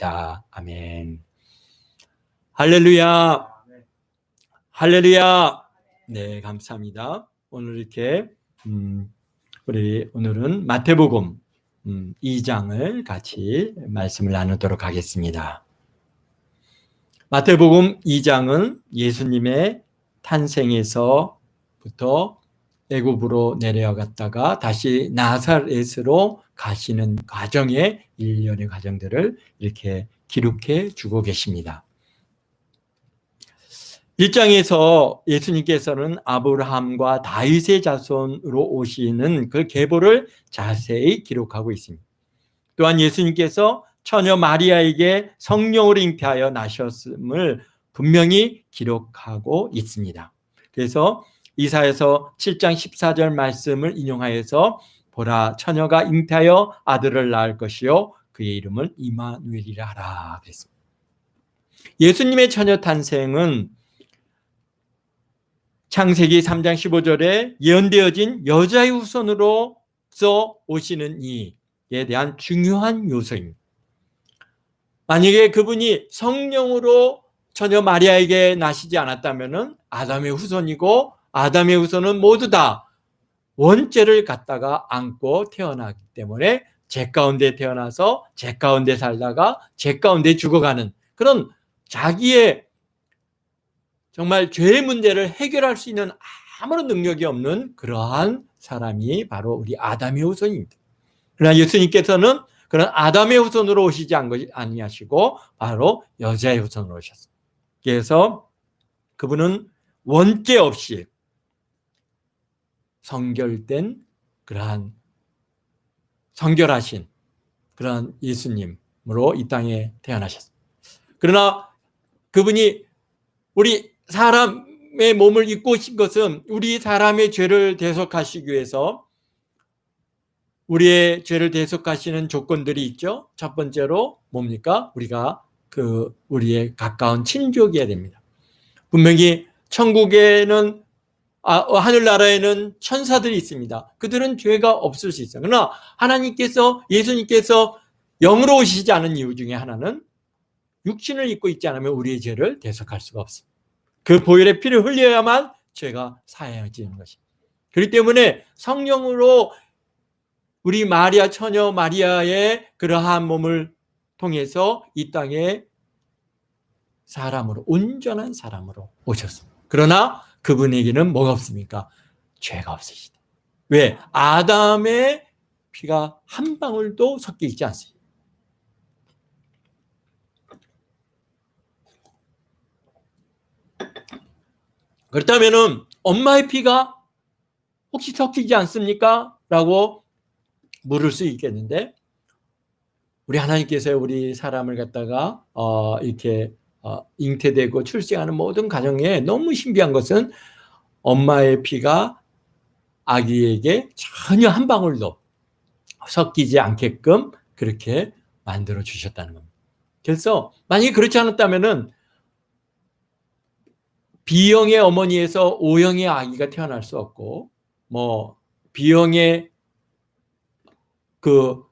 아멘. 할렐루야. 할렐루야. 네, 감사합니다. 오늘 이렇게 우리 오늘은 마태복음 2장을 같이 말씀을 나누도록 하겠습니다. 마태복음 2장은 예수님의 탄생에서부터 애굽으로 내려갔다가 다시 나사렛으로 가시는 과정의 일련의 과정들을 이렇게 기록해 주고 계십니다. 1장에서 예수님께서는 아브라함과 다윗의 자손으로 오시는 그 계보를 자세히 기록하고 있습니다. 또한 예수님께서 처녀 마리아에게 성령으로 잉태하여 나셨음을 분명히 기록하고 있습니다. 그래서 이사야서 7장 14절 말씀을 인용하여서 보라, 처녀가 잉태하여 아들을 낳을 것이요 그의 이름은 임마누엘이라 하라 그랬습니다. 예수님의 처녀 탄생은 창세기 3장 15절에 예언되어진 여자의 후손으로서 오시는 이에 대한 중요한 요소입니다. 만약에 그분이 성령으로 처녀 마리아에게 나시지 않았다면 아담의 후손이고 아담의 후손은 모두 다 원죄를 갖다가 안고 태어나기 때문에 죄 가운데 태어나서 죄 가운데 살다가 죄 가운데 죽어가는 그런 자기의 정말 죄의 문제를 해결할 수 있는 아무런 능력이 없는 그러한 사람이 바로 우리 아담의 후손입니다. 그러나 예수님께서는 그런 아담의 후손으로 오시지 아니하시고 바로 여자의 후손으로 오셨습니다. 그래서 그분은 원죄 없이 성결된 그러한 성결하신 그러한 예수님으로 이 땅에 태어나셨습니다. 그러나 그분이 우리 사람의 몸을 입고 오신 것은 우리 사람의 죄를 대속하시기 위해서 우리의 죄를 대속하시는 조건들이 있죠. 첫 번째로 뭡니까? 우리가 우리의 가까운 친족이어야 됩니다. 분명히 천국에는 하늘나라에는 천사들이 있습니다. 그들은 죄가 없을 수 있어요. 그러나 예수님께서 영으로 오시지 않은 이유 중에 하나는 육신을 입고 있지 않으면 우리의 죄를 대속할 수가 없습니다. 그 보혈의 피를 흘려야만 죄가 사해지는 것입니다. 그렇기 때문에 성령으로 우리 마리아 처녀 마리아의 그러한 몸을 통해서 이 땅에 사람으로 온전한 사람으로 오셨습니다. 그러나 그분에게는 뭐가 없습니까? 죄가 없으시다. 왜? 아담의 피가 한 방울도 섞여 있지 않습니다. 그렇다면 엄마의 피가 혹시 섞이지 않습니까? 라고 물을 수 있겠는데 우리 하나님께서 우리 사람을 갖다가 이렇게 잉태되고 출생하는 모든 가정에 너무 신비한 것은 엄마의 피가 아기에게 전혀 한 방울도 섞이지 않게끔 그렇게 만들어 주셨다는 겁니다. 그래서 만약에 그렇지 않았다면은 B형의 어머니에서 O형의 아기가 태어날 수 없고 B형의 그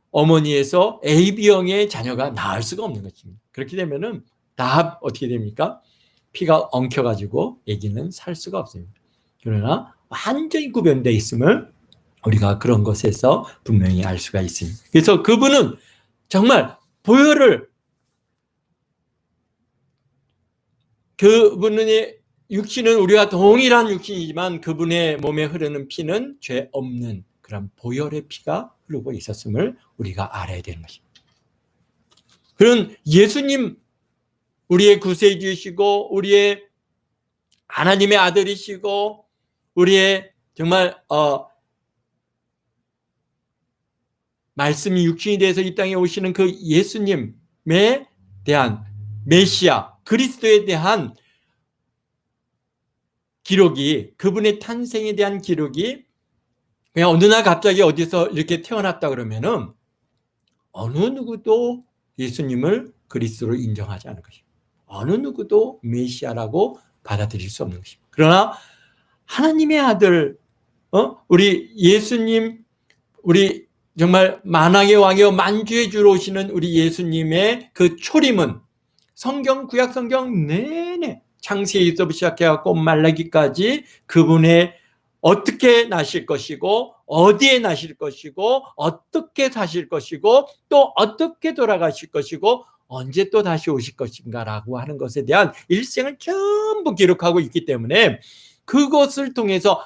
어머니에서 AB형의 자녀가 낳을 수가 없는 것입니다. 그렇게 되면은 다 어떻게 됩니까? 피가 엉켜가지고 아기는 살 수가 없습니다. 그러나 완전히 구별되어 있음을 우리가 그런 것에서 분명히 알 수가 있습니다. 그래서 그분은 정말 보혈을 그분의 육신은 우리가 동일한 육신이지만 그분의 몸에 흐르는 피는 죄 없는 그런 보혈의 피가 흐르고 있었음을 우리가 알아야 되는 것입니다. 그런 예수님 우리의 구세주이시고 우리의 하나님의 아들이시고 우리의 정말 말씀이 육신이 돼서 이 땅에 오시는 그 예수님에 대한 메시아 그리스도에 대한 기록이 그분의 탄생에 대한 기록이 그냥 어느 날 갑자기 어디서 이렇게 태어났다 그러면은 어느 누구도 예수님을 그리스도로 인정하지 않을 것입니다. 어느 누구도 메시아라고 받아들일 수 없는 것입니다. 그러나 하나님의 아들 우리 예수님 우리 정말 만왕의 왕이요 만주의 주로 오시는 우리 예수님의 그 초림은 성경, 구약 성경 내내 창세기부터 시작해갖고 말라기까지 그분의 어떻게 나실 것이고 어디에 나실 것이고 어떻게 사실 것이고 또 어떻게 돌아가실 것이고 언제 또 다시 오실 것인가라고 하는 것에 대한 일생을 전부 기록하고 있기 때문에 그것을 통해서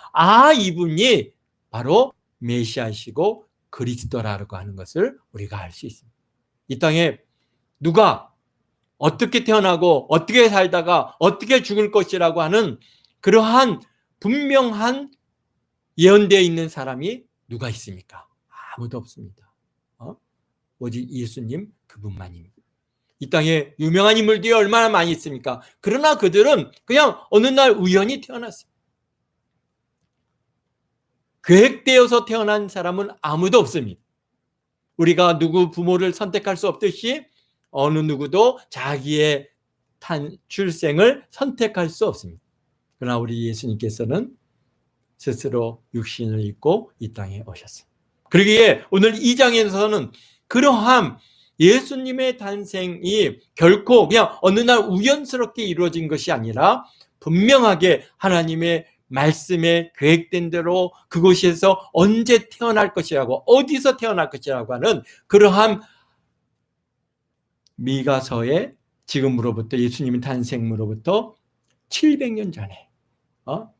이분이 바로 메시아이시고 그리스도라고 하는 것을 우리가 알 수 있습니다. 이 땅에 누가 어떻게 태어나고 어떻게 살다가 어떻게 죽을 것이라고 하는 그러한 분명한 예언되어 있는 사람이 누가 있습니까? 아무도 없습니다. 오직 예수님 그분만입니다. 이 땅에 유명한 인물들이 얼마나 많이 있습니까? 그러나 그들은 그냥 어느 날 우연히 태어났어요. 계획되어서 태어난 사람은 아무도 없습니다. 우리가 누구 부모를 선택할 수 없듯이 어느 누구도 자기의 출생을 선택할 수 없습니다. 그러나 우리 예수님께서는 스스로 육신을 입고 이 땅에 오셨어요. 그러기에 오늘 2장에서는 그러한 예수님의 탄생이 결코 그냥 어느 날 우연스럽게 이루어진 것이 아니라 분명하게 하나님의 말씀에 계획된 대로 그곳에서 언제 태어날 것이라고 어디서 태어날 것이라고 하는 그러한 미가서의 지금으로부터 예수님의 탄생으로부터 700년 전에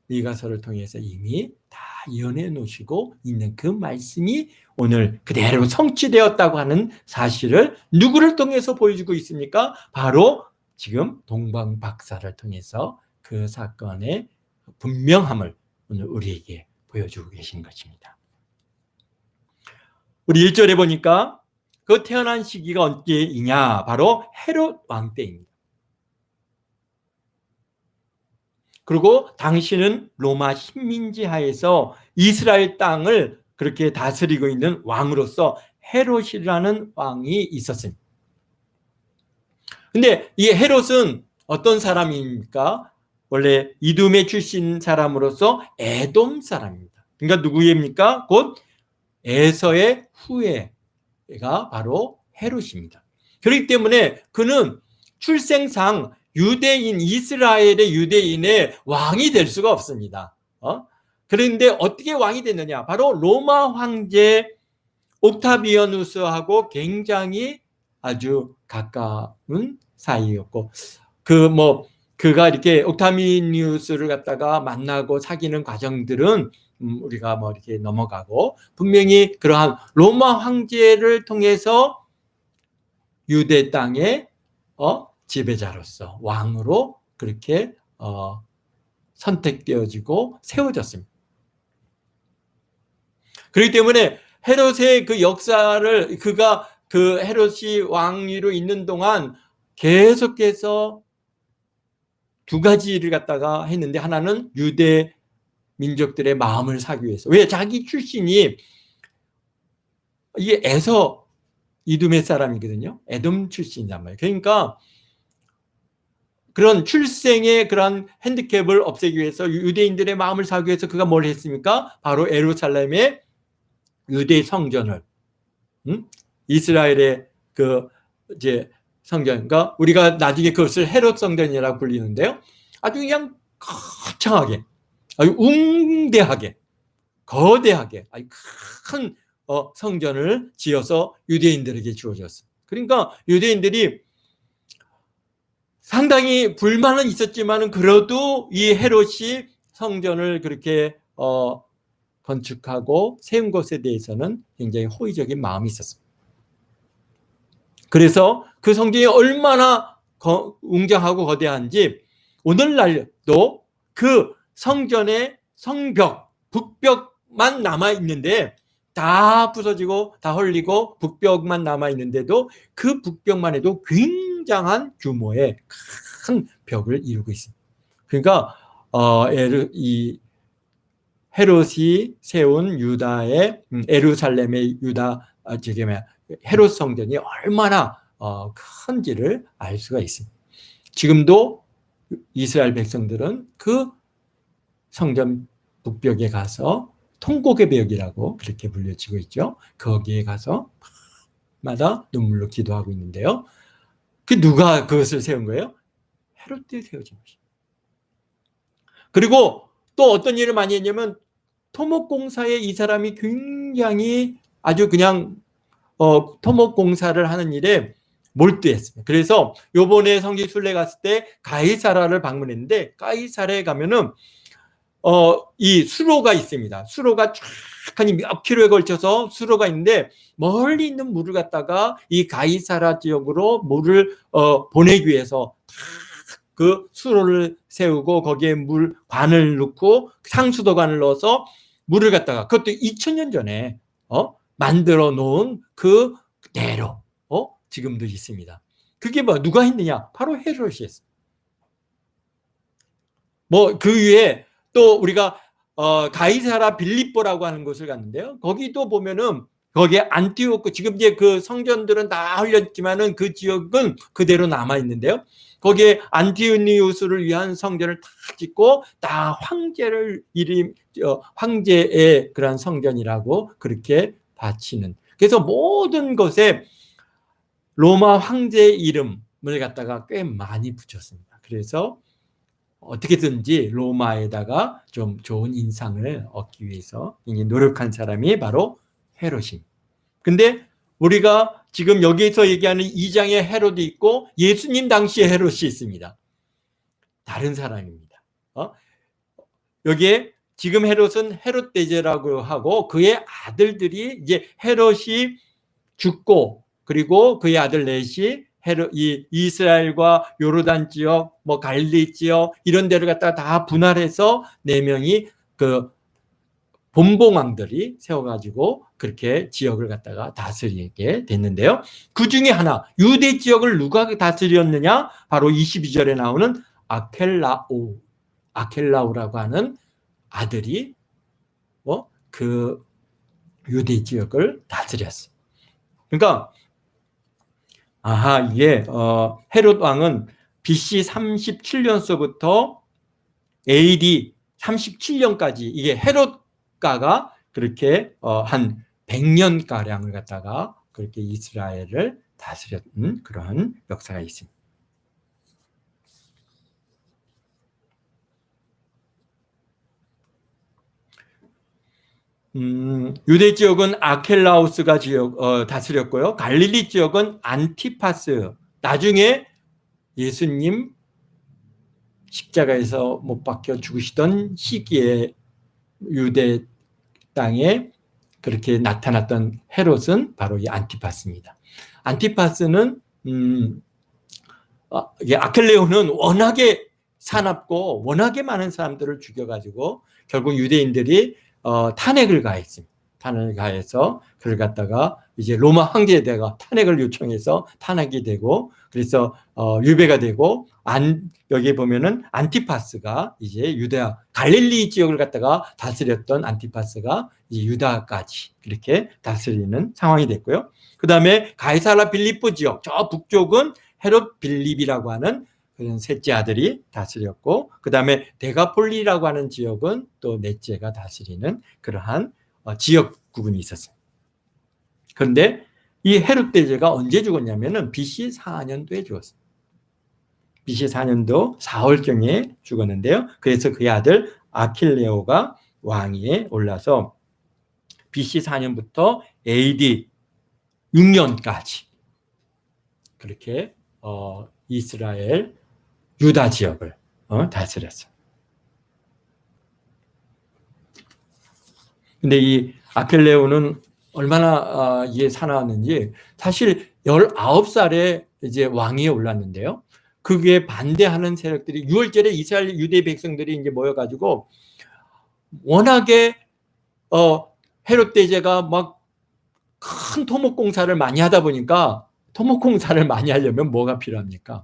미가서를 통해서 이미 다 예언해 놓으시고 있는 그 말씀이 오늘 그대로 성취되었다고 하는 사실을 누구를 통해서 보여주고 있습니까? 바로 지금 동방박사를 통해서 그 사건의 분명함을 오늘 우리에게 보여주고 계신 것입니다. 우리 1절에 보니까 그 태어난 시기가 언제이냐? 바로 헤롯 왕 때입니다. 그리고 당신은 로마 식민지 하에서 이스라엘 땅을 그렇게 다스리고 있는 왕으로서 헤롯이라는 왕이 있었습니다. 근데 이 헤롯은 어떤 사람입니까? 원래 이두메 출신 사람으로서 에돔 사람입니다. 그러니까 누구입니까? 곧 에서의 후예가 바로 헤롯입니다. 그렇기 때문에 그는 출생상 유대인, 이스라엘의 유대인의 왕이 될 수가 없습니다. 그런데 어떻게 왕이 됐느냐? 바로 로마 황제 옥타비아누스하고 굉장히 아주 가까운 사이였고, 그가 이렇게 옥타비아누스를 갖다가 만나고 사귀는 과정들은 우리가 이렇게 넘어가고, 분명히 그러한 로마 황제를 통해서 유대 땅에 지배자로서 왕으로 그렇게 선택되어지고 세워졌습니다. 그렇기 때문에 헤롯의 그 역사를 그가 그 헤롯이 왕위로 있는 동안 계속해서 두 가지를 갖다가 했는데, 하나는 유대 민족들의 마음을 사기 위해서. 왜? 자기 출신이 이게 이두메 사람이거든요. 에돔 출신이란 말이에요. 그러니까 그런 출생의 그런 핸디캡을 없애기 위해서 유대인들의 마음을 사기 위해서 그가 뭘 했습니까? 바로 예루살렘의 유대 성전을, 이스라엘의 그 이제 성전, 그러니까 우리가 나중에 그것을 헤롯 성전이라고 불리는데요. 아주 그냥 거창하게, 아주 웅대하게, 거대하게, 아주 큰 성전을 지어서 유대인들에게 주어졌어요. 그러니까 유대인들이 상당히 불만은 있었지만은 그래도 이 헤롯이 성전을 그렇게 건축하고 세운 것에 대해서는 굉장히 호의적인 마음이 있었습니다. 그래서 그 성전이 얼마나 웅장하고 거대한지 오늘날도 그 성전의 성벽, 북벽만 남아 있는데, 다 부서지고 다 헐리고 북벽만 남아 있는데도 그 북벽만 해도 굉장한 규모의 큰 벽을 이루고 있습니다. 그러니까 이 헤롯이 세운 유다의 예루살렘의 헤롯 성전이 얼마나 큰지를 알 수가 있습니다. 지금도 이스라엘 백성들은 그 성전 북벽에 가서 통곡의 벽이라고 그렇게 불려지고 있죠. 거기에 가서 마다 눈물로 기도하고 있는데요. 그 누가 그것을 세운 거예요? 헤롯이 세워진 것입니다. 그리고 또 어떤 일을 많이 했냐면 토목공사에 이 사람이 굉장히 아주 그냥 토목공사를 하는 일에 몰두했습니다. 그래서 요번에 성지 순례 갔을 때 가이사라를 방문했는데 가이사라에 가면은 이 수로가 있습니다. 수로가 쫙 하니 몇 킬로에 걸쳐서 수로가 있는데 멀리 있는 물을 갖다가 이 가이사라 지역으로 물을 보내기 위해서 그 수로를 세우고 거기에 물관을 넣고 상수도관을 넣어서 물을 갖다가 그것도 2000년 전에 만들어 놓은 그대로 지금도 있습니다. 그게 뭐 누가 했느냐? 바로 헤롯이 했습니다. 뭐 그 위에 또 우리가 가이사라 빌립보라고 하는 곳을 갔는데요. 거기도 보면은 거기에 안티오크 지금 이제 그 성전들은 다 흘렸지만은 그 지역은 그대로 남아 있는데요. 거기에 안티오니우스를 위한 성전을 탁 짓고 다 황제의 그런 성전이라고 그렇게 바치는. 그래서 모든 것에 로마 황제의 이름을 갖다가 꽤 많이 붙였습니다. 그래서 어떻게든지 로마에다가 좀 좋은 인상을 얻기 위해서 노력한 사람이 바로 헤롯입니다. 근데 우리가 지금 여기에서 얘기하는 2장의 헤롯이 있고 예수님 당시의 헤롯이 있습니다. 다른 사람입니다. 여기에 지금 헤롯은 헤롯 대제라고 하고 그의 아들들이 이제 헤롯이 죽고 그리고 그의 아들 넷이 이 이스라엘과 요르단 지역, 뭐 갈릴리 지역 이런 데를 갖다가 다 분할해서 4명이 그 본봉왕들이 세워가지고 그렇게 지역을 갖다가 다스리게 됐는데요. 그 중에 하나 유대 지역을 누가 다스렸느냐? 바로 22절에 나오는 아켈라오라고 하는 아들이 그 유대 지역을 다스렸어요. 그러니까 이게 헤롯 왕은 BC 37년서부터 AD 37년까지 이게 헤롯가가 그렇게 한 100년 가량을 갖다가 그렇게 이스라엘을 다스렸던 그런 역사가 있습니다. 유대 지역은 아켈라우스가 다스렸고요. 갈릴리 지역은 안티파스. 나중에 예수님 십자가에서 못 박혀 죽으시던 시기에 유대 땅에 그렇게 나타났던 헤롯은 바로 이 안티파스입니다. 안티파스는 아켈레오는 워낙에 사납고 워낙에 많은 사람들을 죽여가지고 결국 유대인들이 탄핵을 가했습니다. 탄핵을 가해서 그를 갖다가 이제 로마 황제에다가 탄핵을 요청해서 탄핵이 되고 그래서 유배가 되고 여기 보면은 안티파스가 이제 유대아 갈릴리 지역을 갖다가 다스렸던 안티파스가 이제 유다까지 그렇게 다스리는 상황이 됐고요. 그 다음에 가이사라 빌립보 지역 저 북쪽은 헤롯 빌립이라고 하는 그런 셋째 아들이 다스렸고 그 다음에 데가폴리라고 하는 지역은 또 넷째가 다스리는 그러한 지역 구분이 있었어요. 그런데 이 헤롯 대제가 언제 죽었냐면은 BC 4년도에 죽었어요. BC 4년도 4월경에 죽었는데요. 그래서 그의 아들 아킬레오가 왕위에 올라서 BC 4년부터 AD 6년까지 그렇게 이스라엘 유다 지역을 다스렸어요. 근데 이 아켈레오는 얼마나 이게 사나웠는지 사실 19살에 이제 왕위에 올랐는데요. 그게 반대하는 세력들이 6월절에 이스라엘 유대 백성들이 이제 모여가지고 워낙에 헤롯 대제가 막 큰 토목공사를 많이 하다 보니까 토목공사를 많이 하려면 뭐가 필요합니까?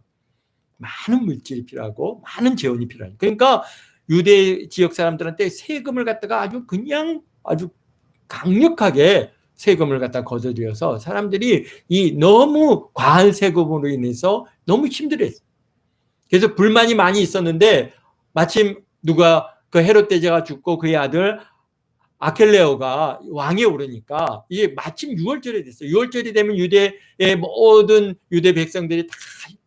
많은 물질이 필요하고 많은 재원이 필요하니까. 그러니까 유대 지역 사람들한테 세금을 갖다가 아주 강력하게 세금을 갖다 거둬들여서 사람들이 이 너무 과한 세금으로 인해서 너무 힘들어했어요. 그래서 불만이 많이 있었는데 마침 누가 그 헤롯 대제가 죽고 그의 아들 아켈레오가 왕에 오르니까 이게 마침 6월절이 됐어요. 6월절이 되면 유대의 모든 유대 백성들이 다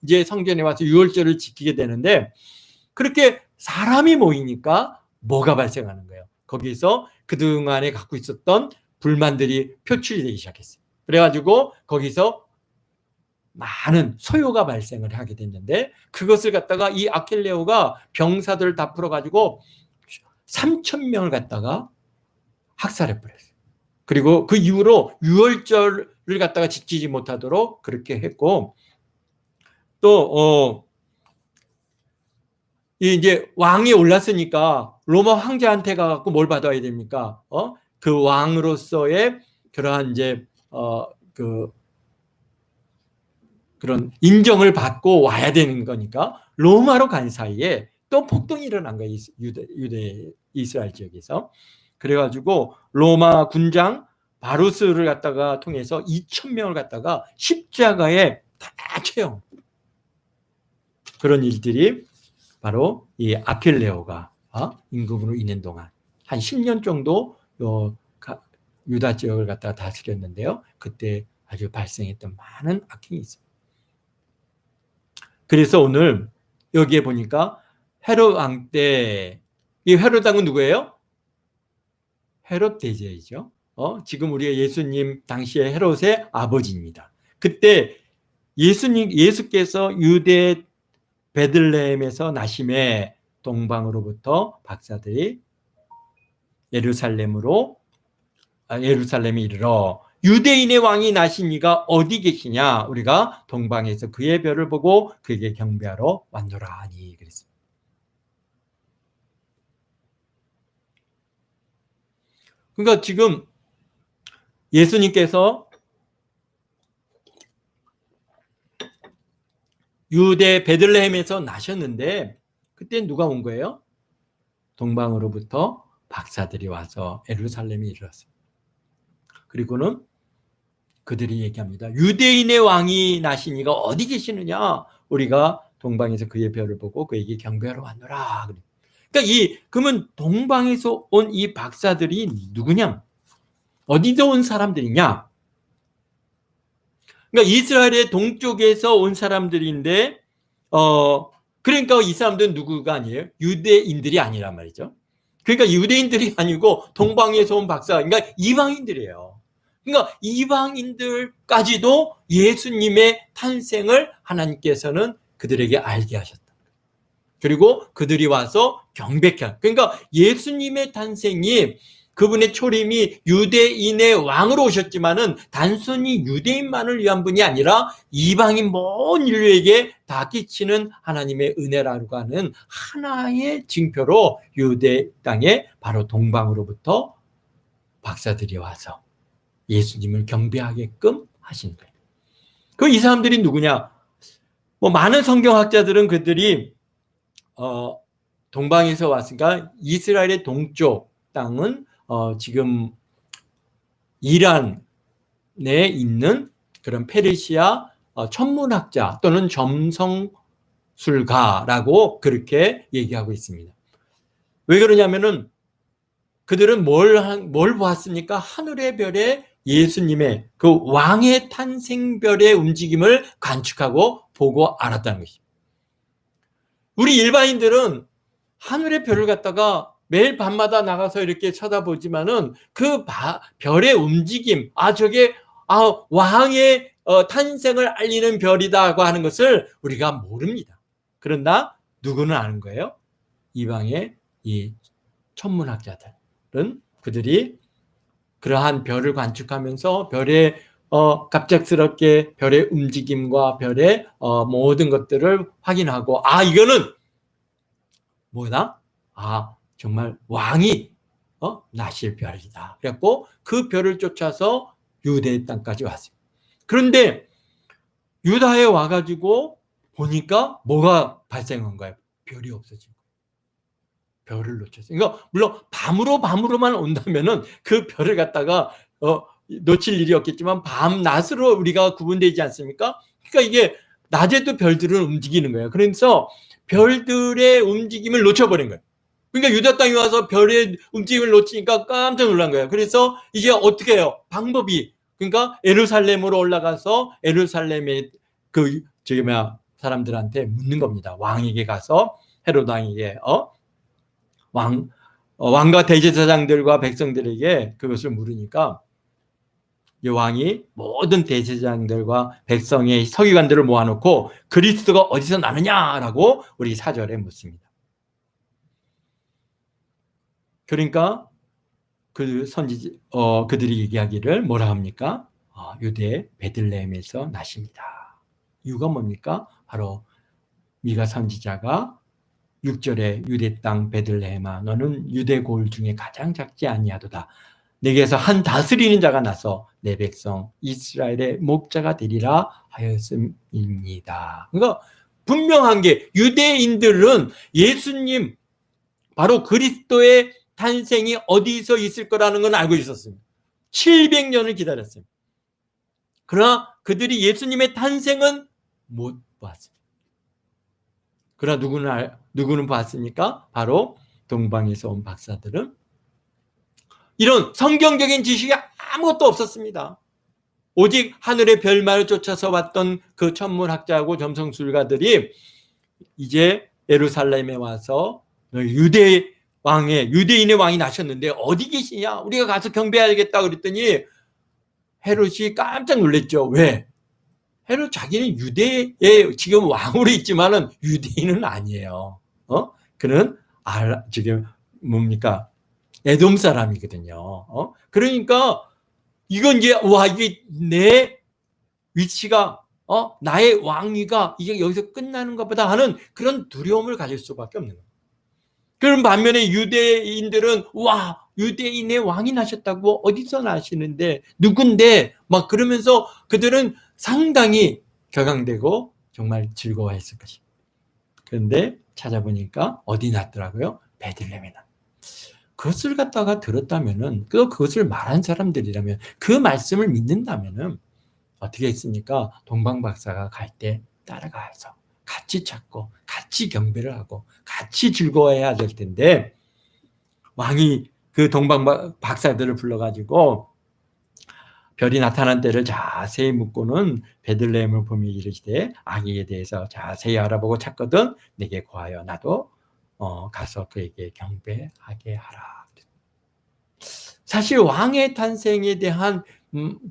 이제 성전에 와서 6월절을 지키게 되는데, 그렇게 사람이 모이니까 뭐가 발생하는 거예요? 거기서 그동안에 갖고 있었던 불만들이 표출이 되기 시작했어요. 그래가지고 거기서 많은 소요가 발생을 하게 됐는데, 그것을 갖다가 이 아켈레오가 병사들을 다 풀어가지고 3,000명을 갖다가 학살해 버렸어요. 그리고 그 이후로 유월절을 갖다가 지키지 못하도록 그렇게 했고, 또 이제 왕이 올랐으니까 로마 황제한테 가갖고 뭘 받아야 됩니까? 그 왕으로서의 그러한 이제 그런 인정을 받고 와야 되는 거니까 로마로 간 사이에 또 폭동이 일어난 거예요. 유대 이스라엘 지역에서. 그래가지고 로마 군장 바루스를 갖다가 통해서 2,000명을 갖다가 십자가에 다 채용. 그런 일들이 바로 이 아켈레오가 임금으로 있는 동안 한 10년 정도 유다 지역을 갖다가 다스렸는데요. 그때 아주 발생했던 많은 악행이 있습니다. 그래서 오늘 여기에 보니까 헤롯 왕 때, 이 헤롯 왕은 누구예요? 헤롯 대제이죠. 지금 우리가 예수님 당시에 헤롯의 아버지입니다. 그때 예수께서 유대 베들레헴에서 나심에 동방으로부터 박사들이 예루살렘에 이르러 유대인의 왕이 나신 이가 어디 계시냐? 우리가 동방에서 그의 별을 보고 그에게 경배하러 왔노라 하니 그랬습니다. 그러니까 지금 예수님께서 유대 베들레헴에서 나셨는데, 그때 누가 온 거예요? 동방으로부터 박사들이 와서 예루살렘에 이르렀습니다. 그리고는 그들이 얘기합니다. 유대인의 왕이 나신 이가 어디 계시느냐? 우리가 동방에서 그의 별을 보고 그에게 경배하러 왔노라. 그러니까 그러면 동방에서 온 이 박사들이 누구냐? 어디서 온 사람들이냐? 그러니까 이스라엘의 동쪽에서 온 사람들인데, 그러니까 이 사람들은 누구가 아니에요? 유대인들이 아니란 말이죠. 그러니까 유대인들이 아니고 동방에서 온 박사, 그러니까 이방인들이에요. 그러니까 이방인들까지도 예수님의 탄생을 하나님께서는 그들에게 알게 하셨다. 그리고 그들이 와서 경배한. 그러니까 예수님의 탄생이, 그분의 초림이 유대인의 왕으로 오셨지만은 단순히 유대인만을 위한 분이 아니라 이방인 모든 인류에게 다 끼치는 하나님의 은혜라고 하는 하나의 징표로 유대 땅에 바로 동방으로부터 박사들이 와서 예수님을 경배하게끔 하신 거예요. 이 사람들이 누구냐? 많은 성경학자들은 그들이 동방에서 왔으니까 이스라엘의 동쪽 땅은 지금 이란에 있는 그런 페르시아 천문학자 또는 점성술가라고 그렇게 얘기하고 있습니다. 왜 그러냐면은 그들은 뭘 보았습니까? 하늘의 별에 예수님의 그 왕의 탄생별의 움직임을 관측하고 보고 알았다는 것입니다. 우리 일반인들은 하늘의 별을 갖다가 매일 밤마다 나가서 이렇게 쳐다보지만은 그 별의 움직임, 저게 왕의 탄생을 알리는 별이다고 하는 것을 우리가 모릅니다. 그러나 누구는 아는 거예요? 이방의 이 천문학자들은 그들이 그러한 별을 관측하면서 별의 갑작스럽게 별의 움직임과 별의 모든 것들을 확인하고 이거는 뭐다? 정말 왕이 나실 별이다. 그래갖고 그 별을 쫓아서 유대 땅까지 왔습니다. 그런데 유다에 와가지고 보니까 뭐가 발생한 거예요? 별이 없어진 거예요. 별을 놓쳤어요. 그러니까 물론 밤으로만 온다면은 그 별을 갖다가 놓칠 일이 없겠지만 밤낮으로 우리가 구분되지 않습니까? 그러니까 이게 낮에도 별들은 움직이는 거예요. 그래서 별들의 움직임을 놓쳐버린 거예요. 그러니까 유다 땅에 와서 별의 움직임을 놓치니까 깜짝 놀란 거예요. 그래서 이제 어떻게 해요? 방법이, 그러니까 예루살렘으로 올라가서 예루살렘의 그 저기 뭐야 사람들한테 묻는 겁니다. 왕에게 가서 헤롯 왕에게 왕과 대제사장들과 백성들에게 그것을 물으니까 이 왕이 모든 대제사장들과 백성의 서기관들을 모아놓고 그리스도가 어디서 나느냐라고 우리 4절에 묻습니다. 그러니까 그들이 얘기하기를 뭐라 합니까? 유대 베들레헴에서 나십니다. 이유가 뭡니까? 바로 미가 선지자가 6절에 유대 땅 베들레헴아 너는 유대 고을 중에 가장 작지 아니하도다. 내게서 한 다스리는 자가 나서 내 백성 이스라엘의 목자가 되리라 하였음입니다. 그러니까 분명한 게 유대인들은 예수님 바로 그리스도의 탄생이 어디서 있을 거라는 건 알고 있었습니다. 700년을 기다렸습니다. 그러나 그들이 예수님의 탄생은 못 봤습니다. 그러나 누구는 봤습니까? 바로 동방에서 온 박사들은 이런 성경적인 지식이 아무것도 없었습니다. 오직 하늘의 별말을 쫓아서 왔던 그 천문학자하고 점성술가들이 이제 예루살렘에 와서 유대인의 왕이 나셨는데 어디 계시냐? 우리가 가서 경배해야겠다 그랬더니 헤롯이 깜짝 놀랐죠. 왜? 헤롯 자기는 유대에 지금 왕으로 있지만은 유대인은 아니에요. 그는 지금 뭡니까? 에돔 사람이거든요. 그러니까 이건 이제 이게 내 위치가 나의 왕위가 이게 여기서 끝나는 것보다 하는 그런 두려움을 가질 수밖에 없는 거예요. 그런 반면에 유대인들은 유대인의 왕이 나셨다고 어디서 나시는데 누군데 막 그러면서 그들은 상당히 격앙되고 정말 즐거워했을 것입니다. 그런데 찾아보니까 어디 났더라고요? 베들레헴에 났. 그것을 갖다가 들었다면은 그것을 말한 사람들이라면 그 말씀을 믿는다면은 어떻게 했습니까? 동방 박사가 갈 때 따라가서 같이 찾고 같이 경배를 하고 같이 즐거워해야 될 텐데 왕이 그 동방 박사들을 불러가지고 별이 나타난 때를 자세히 묻고는 베들레헴을 보며 이르시되 아기에 대해서 자세히 알아보고 찾거든 내게 고하여 나도 가서 그에게 경배하게 하라. 사실 왕의 탄생에 대한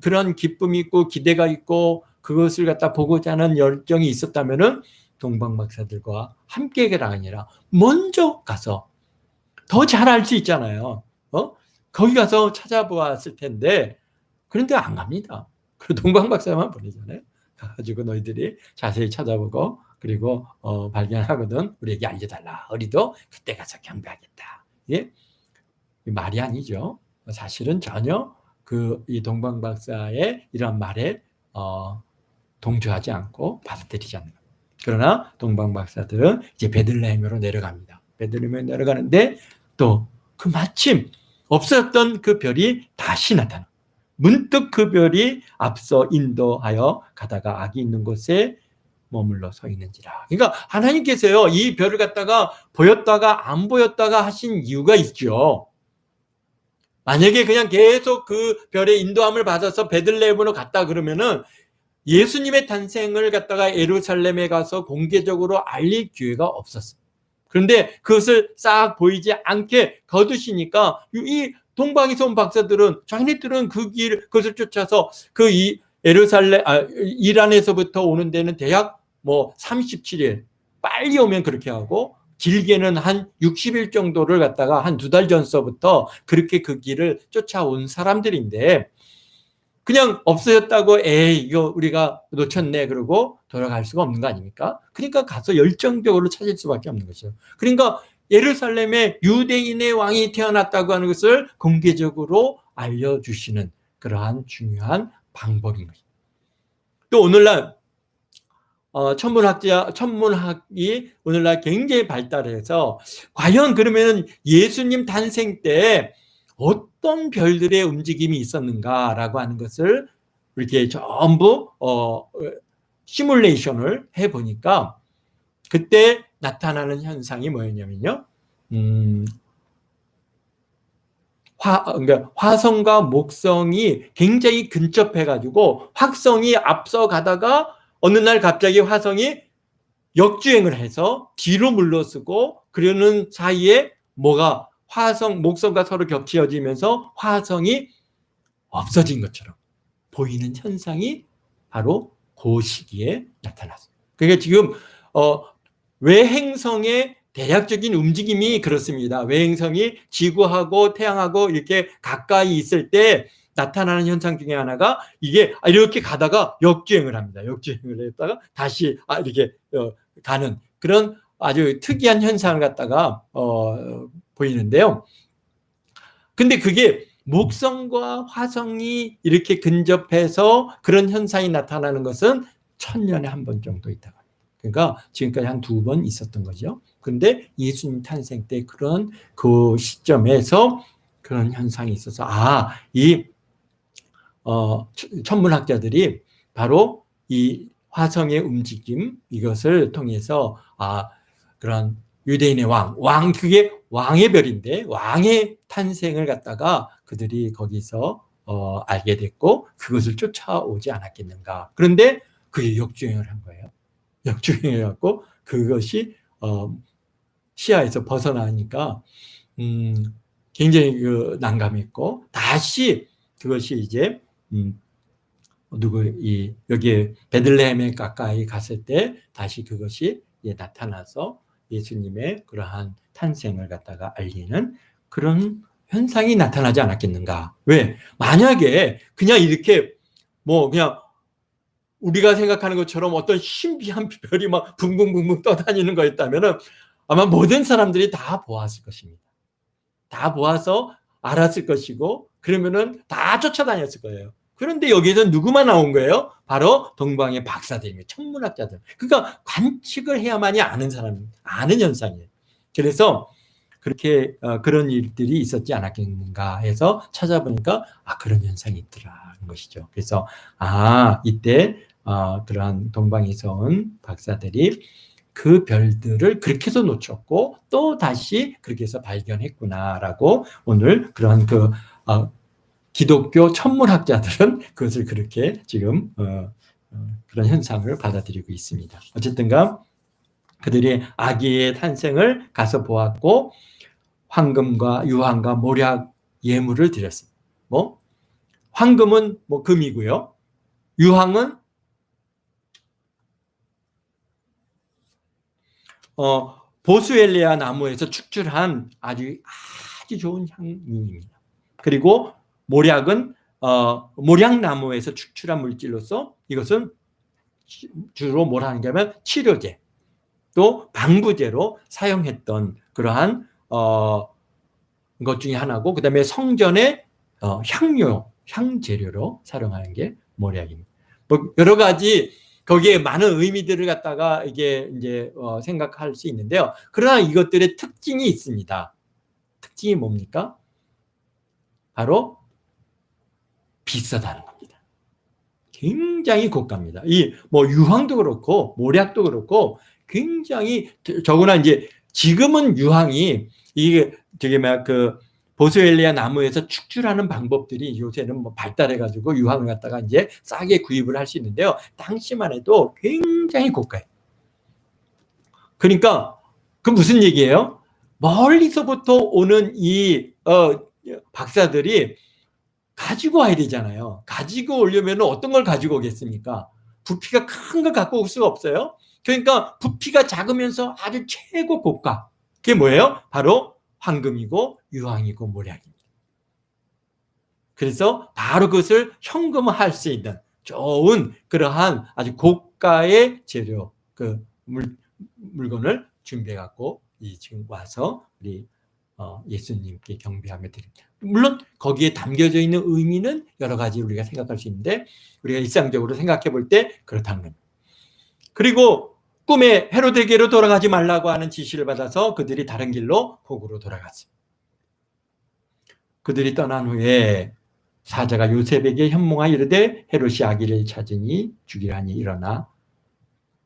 그런 기쁨이 있고 기대가 있고 그것을 갖다 보고자 하는 열정이 있었다면은 동방 박사들과 함께가 아니라 먼저 가서 더 잘 알 수 있잖아요. 거기 가서 찾아보았을 텐데 그런데 안 갑니다. 그리고 동방 박사만 보내잖아요. 가가지고 너희들이 자세히 찾아보고 그리고 발견하거든 우리에게 알려달라. 우리도 그때 가서 경배하겠다. 예? 말이 아니죠. 사실은 전혀 이 동방 박사의 이런 말에 동조하지 않고 받아들이지 않는 겁니다. 그러나 동방 박사들은 이제 베들레헴으로 내려갑니다. 베들레헴에 내려가는데 또 그 마침 없었던 그 별이 다시 나타나. 문득 그 별이 앞서 인도하여 가다가 악이 있는 곳에 머물러 서 있는지라. 그러니까 하나님께서요 이 별을 갖다가 보였다가 안 보였다가 하신 이유가 있죠. 만약에 그냥 계속 그 별의 인도함을 받아서 베들레헴으로 갔다 그러면은 예수님의 탄생을 갖다가 예루살렘에 가서 공개적으로 알릴 기회가 없었어요. 그런데 그것을 싹 보이지 않게 거두시니까 이 동방에서 온 박사들은 자기네들은 그것을 쫓아서 이란에서부터 오는 데는 대략 37일 빨리 오면 그렇게 하고 길게는 한 60일 정도를 갖다가 한 2달 전서부터 그렇게 그 길을 쫓아온 사람들인데 그냥 없어졌다고 이거 우리가 놓쳤네 그러고 돌아갈 수가 없는 거 아닙니까? 그러니까 가서 열정적으로 찾을 수밖에 없는 것이죠. 그러니까 예루살렘에 유대인의 왕이 태어났다고 하는 것을 공개적으로 알려주시는 그러한 중요한 방법인 것입니다. 또 오늘날 천문학이 오늘날 굉장히 발달해서 과연 그러면 예수님 탄생 때 어떤 별들의 움직임이 있었는가라고 하는 것을 이렇게 전부 시뮬레이션을 해보니까 그때 나타나는 현상이 뭐였냐면요. 음, 그러니까 화성과 목성이 굉장히 근접해가지고 화성이 앞서가다가 어느 날 갑자기 화성이 역주행을 해서 뒤로 물러서고 그러는 사이에 뭐가 목성과 서로 겹쳐지면서 화성이 없어진 것처럼 보이는 현상이 바로 그 시기에 나타났어요. 그러니까 지금 외행성의 대략적인 움직임이 그렇습니다. 외행성이 지구하고 태양하고 이렇게 가까이 있을 때 나타나는 현상 중에 하나가 이게 이렇게 가다가 역주행을 합니다. 역주행을 했다가 다시 이렇게 가는 그런 아주 특이한 현상을 갖다가 보이는데요. 근데 그게 목성과 화성이 이렇게 근접해서 그런 현상이 나타나는 것은 1000년에 한 번 정도 있다고 합니다. 그러니까 지금까지 한 2번 있었던 거죠. 그런데 예수님 탄생 때 그런 그 시점에서 그런 현상이 있어서 이 천문학자들이 바로 이 화성의 움직임 이것을 통해서 그런 유대인의 그게 왕의 별인데 왕의 탄생을 갖다가 그들이 거기서 알게 됐고 그것을 쫓아오지 않았겠는가. 그런데 그게 역주행을 한 거예요. 역주행을 갖고 그것이 시야에서 벗어나니까 굉장히 난감했고 다시 그것이 이제 여기 베들레헴에 가까이 갔을 때 다시 그것이 나타나서 예수님의 그러한 탄생을 갖다가 알리는 그런 현상이 나타나지 않았겠는가. 왜? 만약에 그냥 이렇게 그냥 우리가 생각하는 것처럼 어떤 신비한 별이 막 붕붕붕붕 떠다니는 거였다면 아마 모든 사람들이 다 보았을 것입니다. 다 보아서 알았을 것이고 그러면은 다 쫓아다녔을 거예요. 그런데 여기에서 누구만 나온 거예요? 바로 동방의 박사들입니다. 천문학자들. 그러니까 관측을 해야만이 아는 현상이에요. 그래서 그렇게 그런 일들이 있었지 않았겠는가 해서 찾아보니까 그런 현상이 있더라는 것이죠. 그래서 이때 그러한 동방에서 온 박사들이 그 별들을 그렇게 해서 놓쳤고 또 다시 그렇게 해서 발견했구나라고 오늘 그런 기독교 천문학자들은 그것을 그렇게 지금 그런 현상을 받아들이고 있습니다. 어쨌든가 그들이 아기의 탄생을 가서 보았고 황금과 유황과 모략 예물을 드렸습니다. 황금은 금이고요. 유황은 보스웰리아 나무에서 축출한 아주 좋은 향유입니다. 그리고 모략은 모략나무에서 축출한 물질로서 이것은 주로 뭘 하는 게 하면 치료제 또 방부제로 사용했던 그러한 것 중에 하나고 그 다음에 성전의 향재료로 사용하는 게 모략입니다. 여러 가지 거기에 많은 의미들을 갖다가 이게 이제 생각할 수 있는데요. 그러나 이것들의 특징이 있습니다. 특징이 뭡니까? 바로 비싸다는 겁니다. 굉장히 고가입니다. 유황도 그렇고 모략도 그렇고 굉장히 더구나 이제 지금은 유황이 이게 보스웰리아 나무에서 축출하는 방법들이 요새는 발달해가지고 유황을 갖다가 이제 싸게 구입을 할 수 있는데요. 당시만 해도 굉장히 고가예요. 그러니까 그 무슨 얘기예요? 멀리서부터 오는 이 박사들이 가지고 와야 되잖아요. 가지고 오려면 어떤 걸 가지고 오겠습니까? 부피가 큰 걸 갖고 올 수가 없어요. 그러니까 부피가 작으면서 아주 최고 고가. 그게 뭐예요? 바로 황금이고 유황이고 모략입니다. 그래서 바로 그것을 현금화할 수 있는 좋은 그러한 아주 고가의 재료, 물건을 준비해 갖고 지금 와서 우리 예수님께 경배하며 드립니다. 물론 거기에 담겨져 있는 의미는 여러 가지 우리가 생각할 수 있는데 우리가 일상적으로 생각해 볼 때 그렇다는 겁니다. 그리고 꿈에 헤로데게로 돌아가지 말라고 하는 지시를 받아서 그들이 다른 길로 북으로 돌아갔습니다. 그들이 떠난 후에 사자가 요셉에게 현몽하여 이르되 헤롯이 아기를 죽이라 하니 일어나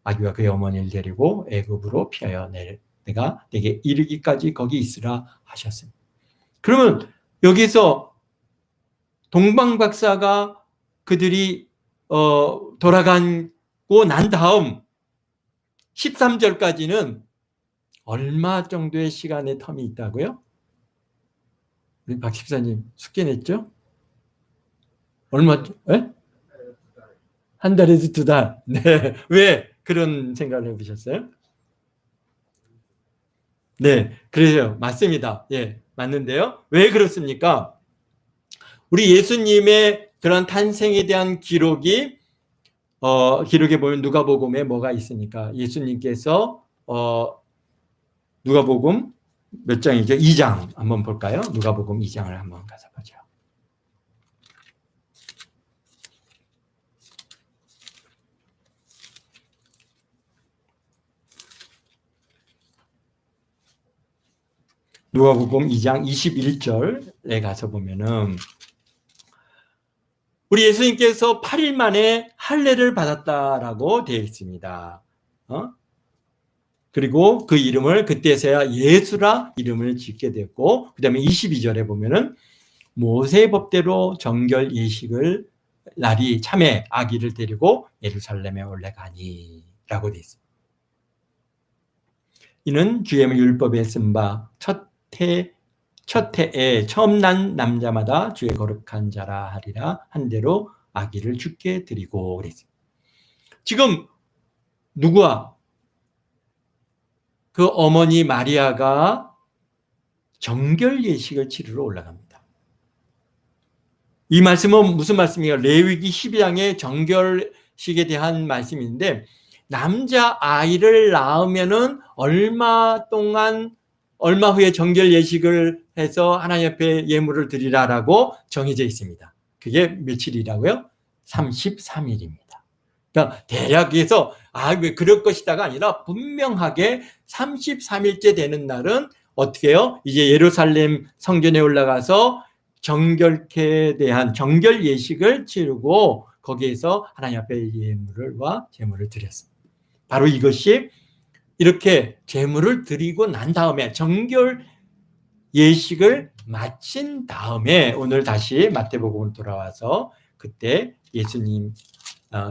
아기와 그의 어머니를 데리고 애굽으로 피하여 내가 내게 이르기까지 거기 있으라 하셨습니다. 그러면 여기서 동방박사가 그들이 돌아가고 난 다음 13절까지는 얼마 정도의 시간의 텀이 있다고요? 우리 박 집사님 숙제 냈죠? 얼마? 네? 한 달에서 두 달. 네. 왜 그런 생각을 해보셨어요? 네, 그래요. 맞습니다. 예, 맞는데요. 왜 그렇습니까? 우리 예수님의 그런 탄생에 대한 기록이 기록에 보면 누가복음에 뭐가 있으니까 예수님께서 누가복음 몇 장이죠? 2장 한번 볼까요? 누가복음 2장을 한번 가서 보죠. 누가복음 2장 21절에 가서 보면은 우리 예수님께서 8일 만에 할례를 받았다라고 되어 있습니다. 그리고 그 이름을 그때서야 예수라 이름을 짓게 됐고, 그 다음에 22절에 보면은 모세 법대로 정결 예식을 날이 참에 아기를 데리고 예루살렘에 올라가니 라고 되어 있습니다. 이는 주의 율법에 쓴 바 첫 해에 처음 난 남자마다 주의 거룩한 자라 하리라 한 대로 아기를 주께 드리고 그랬습니다. 지금 누구와 그 어머니 마리아가 정결 예식을 치르러 올라갑니다. 이 말씀은 무슨 말씀이에요? 레위기 12장의 정결식에 대한 말씀인데, 남자 아이를 낳으면은 얼마 후에 정결 예식을 해서 하나님 앞에 예물을 드리라라고 정해져 있습니다. 그게 며칠이라고요? 33일입니다. 그러니까 대략에서 왜 그럴 것이다가 아니라 분명하게 33일째 되는 날은 어떻게 해요? 이제 예루살렘 성전에 올라가서 정결케 대한 정결 예식을 치르고 거기에서 하나님 앞에 예물과 제물을 드렸습니다. 바로 이것이 이렇게 제물을 드리고 난 다음에 정결 예식을 마친 다음에 오늘 다시 마태복음으로 돌아와서 그때 예수님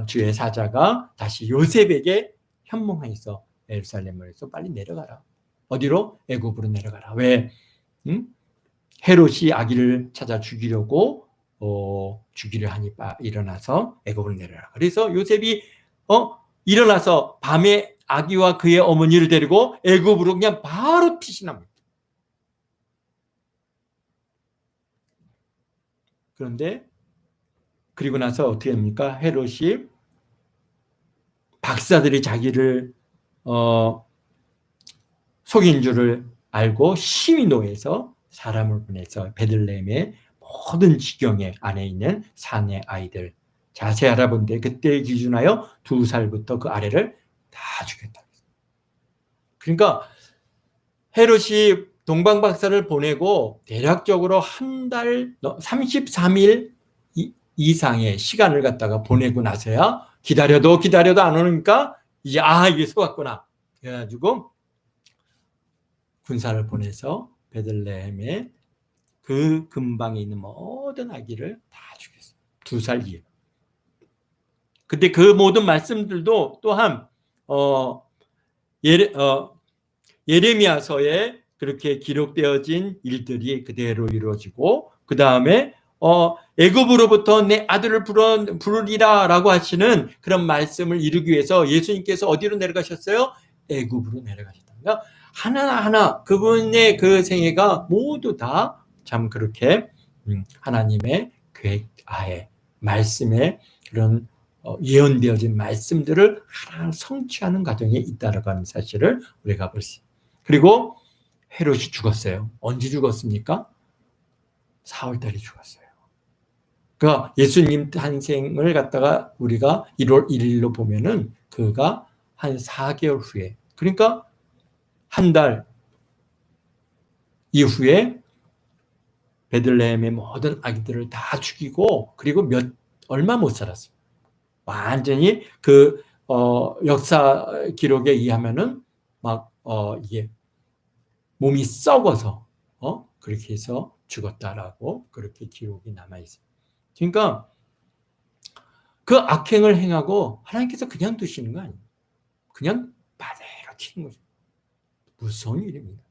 주의 사자가 다시 요셉에게 현몽해서 예루살렘에서 빨리 내려가라. 어디로? 애굽으로 내려가라. 왜? 헤롯이 아기를 찾아 죽이려고 죽이려 하니 일어나서 애굽으로 내려라. 그래서 요셉이 일어나서 밤에 아기와 그의 어머니를 데리고 애굽으로 그냥 바로 피신합니다. 그런데 그리고 나서 어떻게 합니까? 헤롯이 박사들이 자기를 속인 줄을 알고 시위노에서 사람을 보내서 베들레헴의 모든 지경에 안에 있는 사내 아이들 자세히 알아본데 그때 기준하여 2살부터 그 아래를 다 죽였다. 그러니까 헤롯이 동방박사를 보내고 대략적으로 한 달 33일 이상의 시간을 갖다가 보내고 나서야 기다려도 안 오니까 이제 이게 속았구나. 그래가지고 군사를 보내서 베들레헴에 그 근방에 있는 모든 아기를 다 죽였어요. 2살 이하. 근데 그 모든 말씀들도 또한 예레미야서에 그렇게 기록되어진 일들이 그대로 이루어지고 그 다음에 애굽으로부터 내 아들을 부르리라라고 하시는 그런 말씀을 이루기 위해서 예수님께서 어디로 내려가셨어요? 애굽으로 내려가셨다. 그러니까 하나하나 그분의 그 생애가 모두 다 참 그렇게 하나님의 계획 하에 말씀에 그런 예언되어진 말씀들을 하나 성취하는 과정에 있다라고 하는 사실을 우리가 볼 수 있습니다. 그리고 헤롯이 죽었어요. 언제 죽었습니까? 4월달에 죽었어요. 그러니까 예수님 탄생을 갖다가 우리가 1월 1일로 보면은 그가 한 4개월 후에, 그러니까 한 달 이후에 베들레헴의 모든 아기들을 다 죽이고 그리고 얼마 못 살았어요. 완전히 그 역사 기록에 의하면은 막 이게 몸이 썩어서 그렇게 해서 죽었다라고 그렇게 기록이 남아 있어요. 그러니까 그 악행을 행하고 하나님께서 그냥 두시는 거 아니에요. 그냥 바대로 치는 거죠. 무서운 일입니다.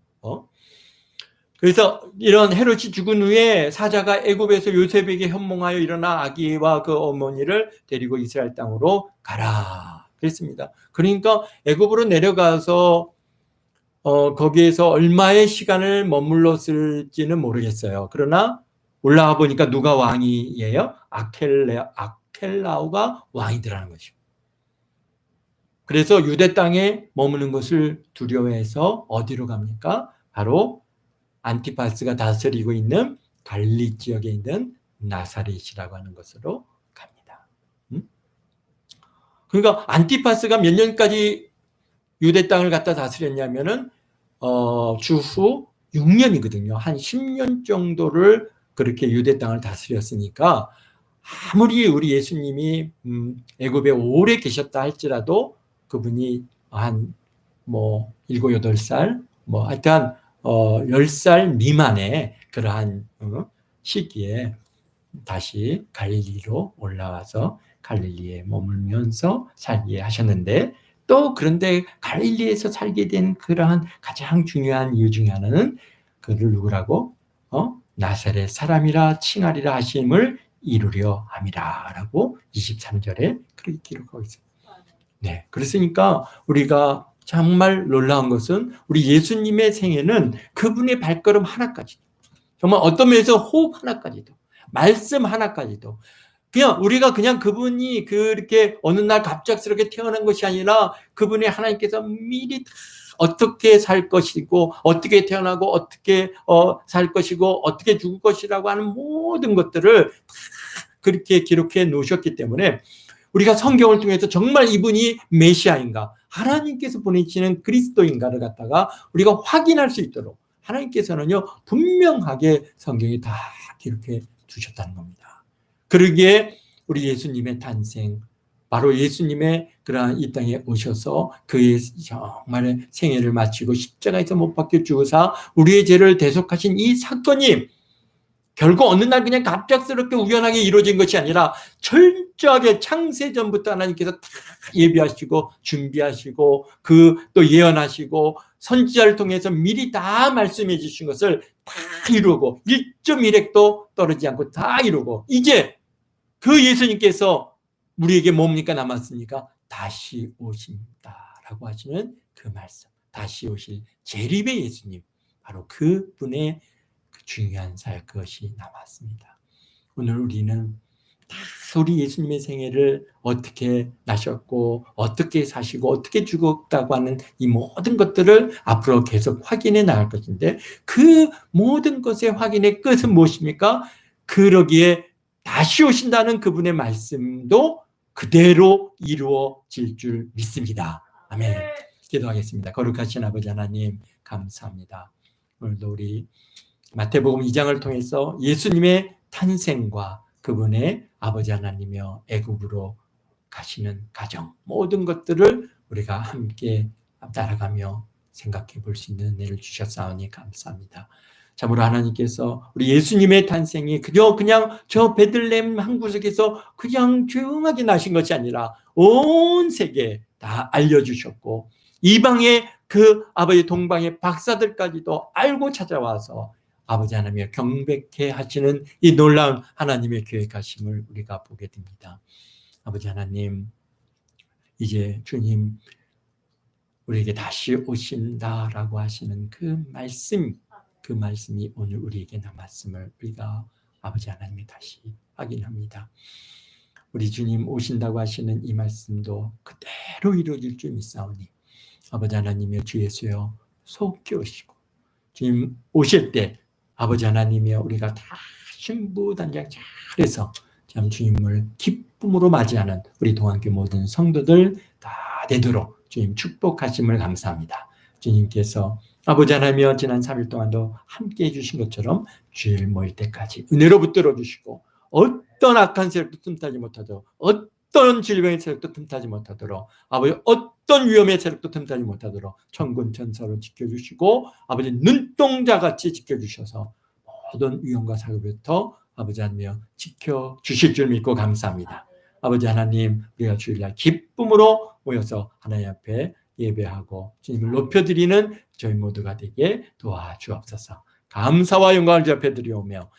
그래서 이런 헤롯이 죽은 후에 사자가 애굽에서 요셉에게 현몽하여 일어나 아기와 그 어머니를 데리고 이스라엘 땅으로 가라 그랬습니다. 그러니까 애굽으로 내려가서 거기에서 얼마의 시간을 머물렀을지는 모르겠어요. 그러나 올라와 보니까 누가 왕이에요? 아켈라오가 왕이더라는 것이죠. 그래서 유대 땅에 머무는 것을 두려워해서 어디로 갑니까? 바로 안티파스가 다스리고 있는 갈릴리 지역에 있는 나사렛이라고 하는 것으로 갑니다. 그러니까 안티파스가 몇 년까지 유대 땅을 갖다 다스렸냐면은 주후 6년이거든요. 한 10년 정도를 그렇게 유대 땅을 다스렸으니까 아무리 우리 예수님이 애굽에 오래 계셨다 할지라도 그분이 한 7, 8살 하여튼 10살 미만의 그러한 시기에 다시 갈릴리로 올라와서 갈릴리에 머물면서 살게 하셨는데 또 그런데 갈릴리에서 살게 된 그러한 가장 중요한 이유 중에 하나는 그를 누구라고? 나사렛 사람이라 칭하리라 하심을 이루려 함이라 라고 23절에 그렇게 기록하고 있어요. 네, 그랬으니까 우리가 정말 놀라운 것은 우리 예수님의 생애는 그분의 발걸음 하나까지도 정말 어떤 면에서 호흡 하나까지도 말씀 하나까지도 우리가 그냥 그분이 그렇게 어느 날 갑작스럽게 태어난 것이 아니라 그분이 하나님께서 미리 어떻게 살 것이고 어떻게 태어나고 어떻게 살 것이고 어떻게 죽을 것이라고 하는 모든 것들을 다 그렇게 기록해 놓으셨기 때문에 우리가 성경을 통해서 정말 이분이 메시아인가 하나님께서 보내시는 그리스도인가를 갖다가 우리가 확인할 수 있도록 하나님께서는요 분명하게 성경에 다 기록해 두셨다는 겁니다. 그러기에 우리 예수님의 탄생 바로 예수님의 그러한 이 땅에 오셔서 그의 정말 생애를 마치고 십자가에서 못 박혀 죽으사 우리의 죄를 대속하신 이 사건이 결국 어느 날 그냥 갑작스럽게 우연하게 이루어진 것이 아니라 철저하게 창세전부터 하나님께서 다 예비하시고 준비하시고 또 예언하시고 선지자를 통해서 미리 다 말씀해 주신 것을 다 이루고 1.1획도 떨어지지 않고 다 이루고 이제 그 예수님께서 우리에게 뭡니까 남았습니까? 다시 오신다라고 하시는 그 말씀 다시 오실 재림의 예수님 바로 그분의 중요한 사역 그것이 남았습니다. 오늘 우리는 다 우리 예수님의 생애를 어떻게 나셨고 어떻게 사시고 어떻게 죽었다고 하는 이 모든 것들을 앞으로 계속 확인해 나갈 것인데 그 모든 것의 확인의 끝은 무엇입니까? 그러기에 다시 오신다는 그분의 말씀도 그대로 이루어질 줄 믿습니다. 아멘. 기도하겠습니다. 거룩하신 아버지 하나님 감사합니다. 오늘도 우리 마태복음 2장을 통해서 예수님의 탄생과 그분의 아버지 하나님이여 애굽으로 가시는 과정 모든 것들을 우리가 함께 따라가며 생각해 볼 수 있는 은혜를 주셨사오니 감사합니다. 참으로 하나님께서 우리 예수님의 탄생이 그냥 저 베들레헴 한 구석에서 그냥 조용하게 나신 것이 아니라 온 세계에 다 알려주셨고 이방의 그 아버지 동방의 박사들까지도 알고 찾아와서 아버지 하나님의 경배케 하시는 이 놀라운 하나님의 계획하심을 우리가 보게 됩니다. 아버지 하나님 이제 주님 우리에게 다시 오신다라고 하시는 그 말씀이 오늘 우리에게 남았음을 우리가 아버지 하나님이 다시 확인합니다. 우리 주님 오신다고 하시는 이 말씀도 그대로 이루어질 줄 믿사오니 아버지 하나님의 주 예수여 속히 오시고 주님 오실 때 아버지 하나님이여 우리가 다 신부단장 잘해서 참 주님을 기쁨으로 맞이하는 우리 동안교회 모든 성도들 다 되도록 주님 축복하심을 감사합니다. 주님께서 아버지 하나님이여 지난 3일 동안도 함께해 주신 것처럼 주일 모일 때까지 은혜로 붙들어 주시고 어떤 악한 세력도 틈타지 못하도록 어떤 질병의 세력도 틈타지 못하도록 아버지 어떤 위험의 세력도 틈타지 못하도록 천군 천사로 지켜주시고 아버지 눈동자같이 지켜주셔서 모든 위험과 사고부터 아버지 하나님 지켜주실 줄 믿고 감사합니다. 아버지 하나님, 우리가 주일날 기쁨으로 모여서 하나님 앞에 예배하고 주님을 높여드리는 저희 모두가 되게 도와주옵소서. 감사와 영광을 주 앞에 드리오며